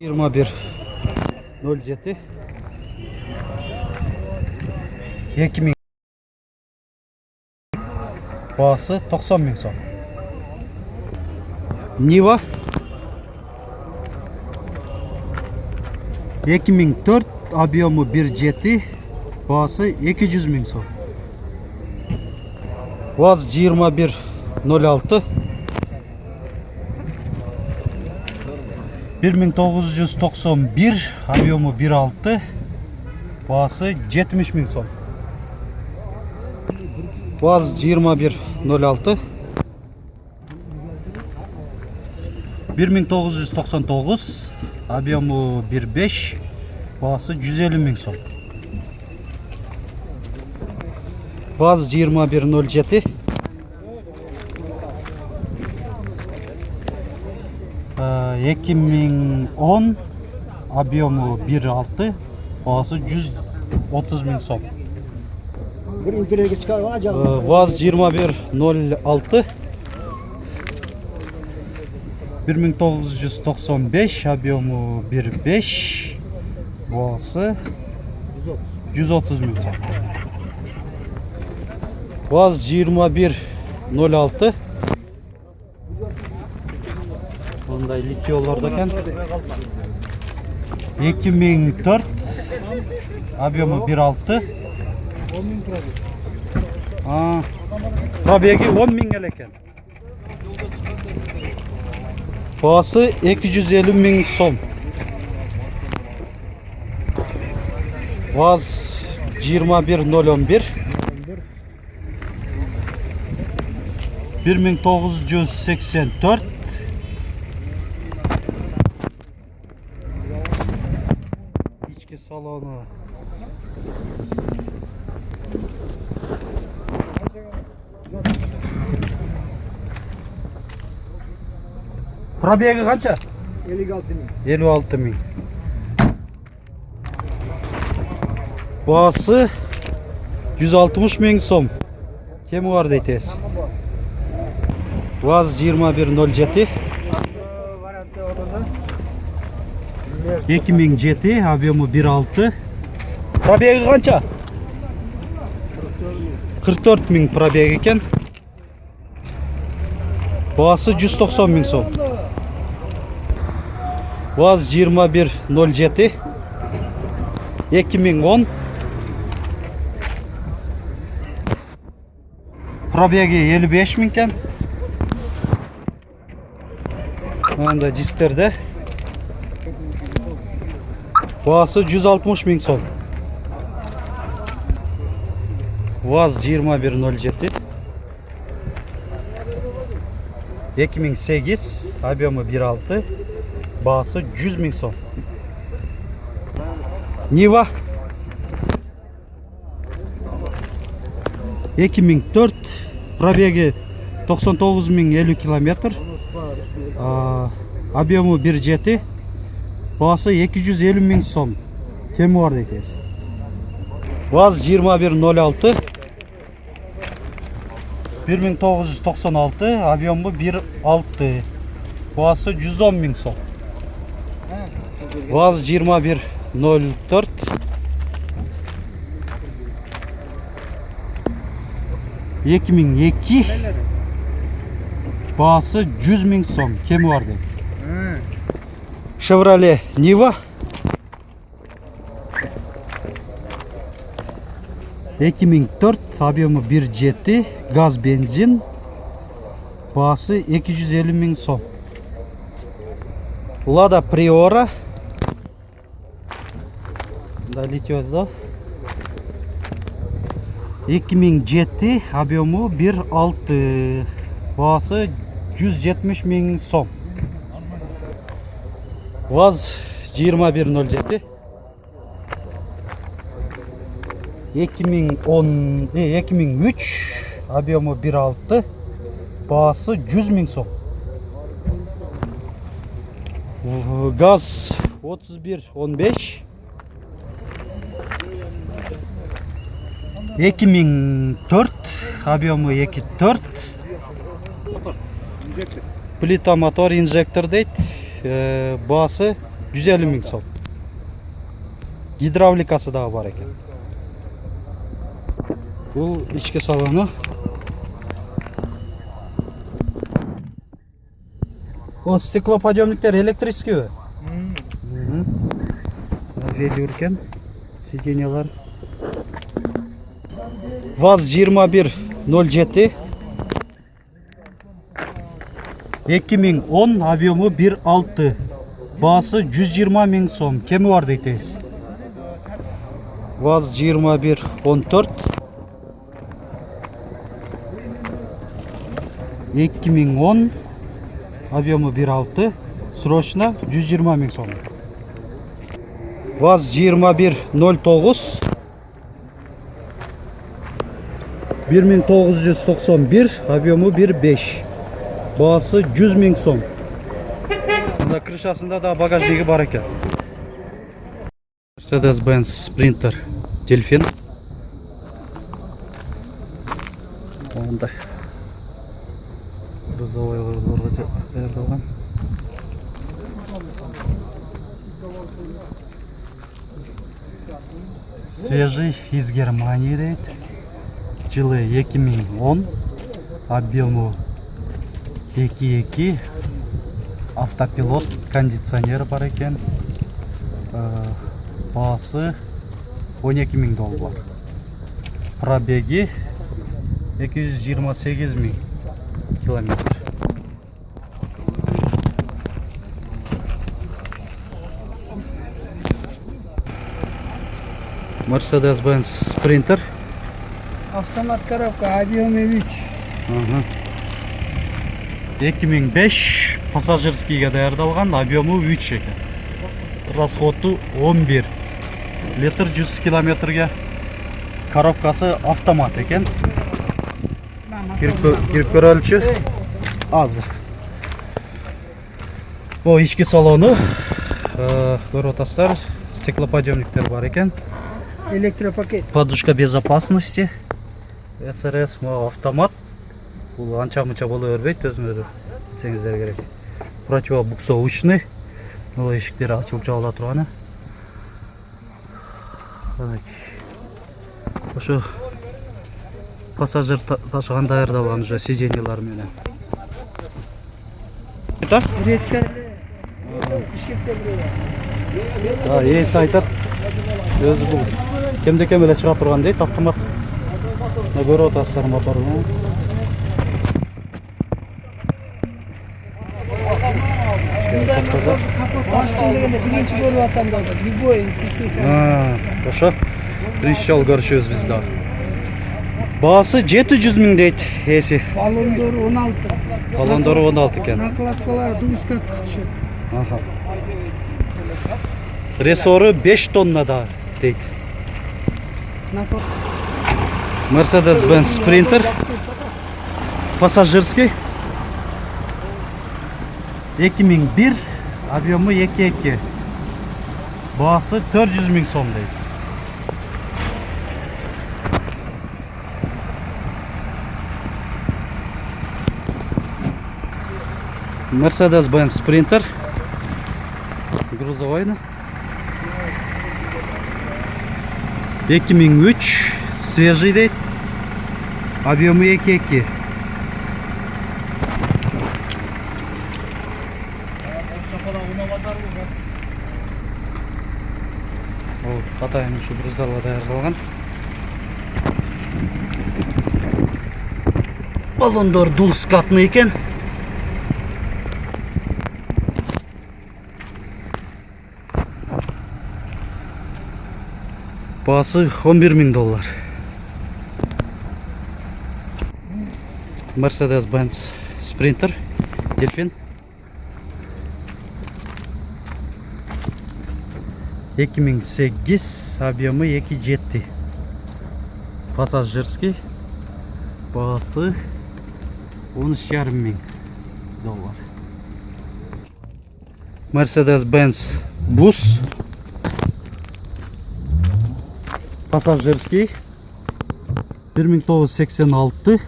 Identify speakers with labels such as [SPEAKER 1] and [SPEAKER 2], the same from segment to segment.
[SPEAKER 1] 21.07 2000 Bağısı 90.000 so'm. Niva 2004 объемы 1.7 bağısı 200.000 so'm. Vaz 21.06 1991 объемы 1.6 bağısı 70.000 so'm. Vaz 21.06 1999 объемы 1.5 bağısı 150.000 so'm. Vaz 21.07 2010 объемы 1.6 bağısı 130.000 so'm. Vaz 21.06 1995 объемы 1.5 bağısı 130.000 so'm. Vaz 21.06 bunday litiyollardayken 2004 объемы 1.6 Probegi 10.000 eleken. Bağısı 250.000 so'm. Vaz 21.011 1984 İçki salonu Probegi qancha? 56.000. Bağısı 160.000 so'm. Kemi var deytesiz. Vaz 21.07 2007 объемы 1.6 Probegi qancha? 44.000 probegi ekan. Bağısı 190.000 so'm. Vaz 21.07 2010 Probegi 55.000 ekan. Anda cisterde bağısı 160.000 so'm. Vaz 21.07 2008 объемы 1.6 bağısı 100.000 so'm. Niva 2004 probegi 99.050 kilometr объемы 1.7 bağısı 250.000 so'm. Kemi var deytesiz. Vaz 21.06 1996 объемы 1.6 bağısı 110.000 so'm. Vaz 21.04 2002 bağısı 100.000 so'm. Kemi var deydi. Chevrolet Niva 2004 объемы 1.7 gaz benzin bağısı 250.000 so'm. Lada Priora Litiyada 2007 объемы 1.6 bağısı 170.000 so'm. Vaz 21.07 2003 объемы 1.6 bağısı 100.000 so'm. Gaz 31.15 2004 объемы 2.4 plita motor injektör deydi. Bağısı 150 ming so'm. Gidravlikasi da var ekan. Bu ichki saloni. O стеклоподъемниктер электрический mi? Veriyor ekan. Sиденьялар. VAZ 2107 2010 объемы 1.6. Bası 120 ming so'm. Kemi var deysiz. VAZ 2114 2010 объемы 1.6. Срочно 120 ming so'm. VAZ 2109 1991 объемы 1.5. Bağısı 100 ming so'm. Bunda krышасында da bagajligi бар ekan. Mercedes-Benz Sprinter Delfin. Onda грузовой вагонlarga aylangan. Свежий из Германии deydi. Жылы 2010. Объемы 2.2. Автопилот, кондиционер бар екен. Бағасы 12 ming доллар. Пробеги 228 ming километр. Mercedes-Benz Sprinter.
[SPEAKER 2] Автомат коробка, объемы 3.
[SPEAKER 1] 2005 пассажирскийге даярдалган, объемы 3 экен. Расходу 11 литр 100 километрге. Коробкасы автомат экен. Кирип көрөлчү. Азыр. Бу ички салону. Көрүп атасыздар, стеклоподъемниктер бар экен.
[SPEAKER 2] Электропакет.
[SPEAKER 1] Подушка безопасности. СРС автомат. Бул анча-мынча боло бербейт, өзүңөр билсеңиздер керек. Противобуксовочный. Мына эшиктери ачылып жабыла турганы. Ошо пассажир ташыган даярдалган уже сиденьялар менен. Так?
[SPEAKER 2] Редкер. Бишкектен бурда.
[SPEAKER 1] Эси айтат. Өзү бул кемде-кем эле чыга турган дейт, автомат. Көрүп атасыздар моторун.
[SPEAKER 2] Баштан дегенде биринчи көрүп атам да, любой.
[SPEAKER 1] Ошо. Биринчи жолу көрүшөбүз биз да. Баасы 700 ming дейт эси.
[SPEAKER 2] Балондору 16.
[SPEAKER 1] Балондору 16 экен.
[SPEAKER 2] Накладкалар 9 түшөт.
[SPEAKER 1] Ресору 5 тонна да дейт. Mercedes-Benz Sprinter. Пассажирский. 2001, объемы 2.2. Баасы 400 ming so'm deydi. Mercedes-Benz Sprinter. Грузовой. 2003, свежий deydi. Объемы 2.2. Атайын ушу груздарга даярдалган. Баллондор двускатный экен. Баасы 11 ming доллар. Mercedes-Benz Sprinter Delfin. 2008, объемы 2.7. Пассажирский. Баасы 13,5 ming доллар. Mercedes-Benz Bus. Пассажирский. 1986.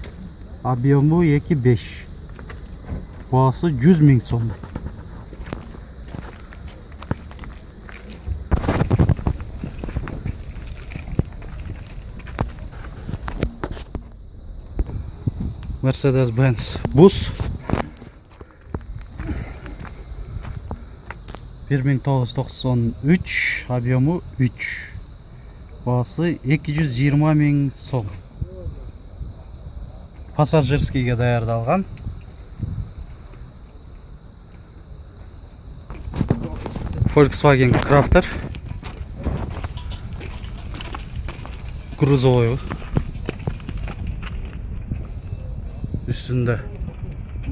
[SPEAKER 1] Объемы 2.5. Баасы 100 ming so'm. Mercedes-Benz bus 1993, объемы 3. Бағасы 220 мың сом. Пассажирскийге даярдалган. Volkswagen Crafter. Грузовой. Üstünde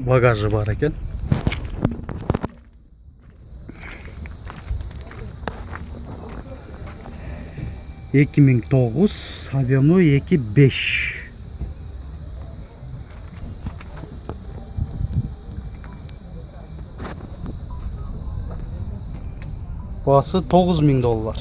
[SPEAKER 1] bagajı var eкен. ...2009, объемы 2.5. Бағасы $9.000.